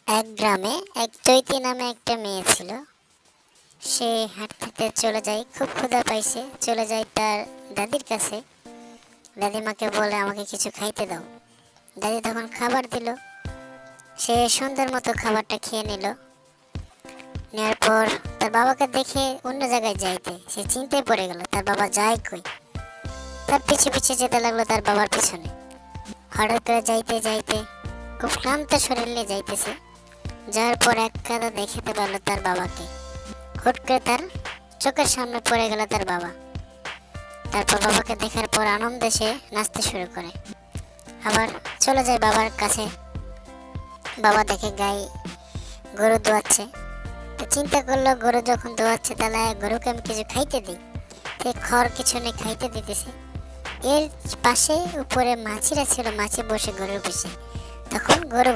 এক গ্রামে এক চৈতি নামে একটা মেয়ে ছিল। সে হাঁটতে চলে যায়, খুব ক্ষুধা পাইছে, চলে যায় তার দাদির কাছে। দাদিমাকে বলে আমাকে কিছু খাইতে দাও। দাদি তখন খাবার দিল। সে সুন্দর মতো খাবারটা খেয়ে নিল। নেওয়ার পর তার বাবাকে দেখে অন্য জায়গায় যাইতে সে চিন্তায় পড়ে গেল, তার বাবা যায় কই। তার পিছু পিছু যেতে লাগলো তার বাবার পিছনে। হঠাৎ করে যাইতে যাইতে খুব ক্লান্ত শরীর নিয়ে যাইতেছে। যাওয়ার পর এক কাদা দেখিতে পারলো তার বাবাকে। হুট করে তার চোখের সামনে পড়ে গেল তার বাবা। তারপর বাবাকে দেখার পর আনন্দে সে নাচতে শুরু করে। আবার চলে যায় বাবার কাছে। বাবা দেখে গায়ে গরু দোয়াচ্ছে। তো চিন্তা করলো, গরু যখন দোয়াচ্ছে তাহলে গরুকে আমি কিছু খাইতে দিই। সে খড় কিছু নেই, খাইতে দিতেছে। এর পাশে উপরে মাছিরা ছিল, মাছি বসে গরুর পিছে। তখন গরু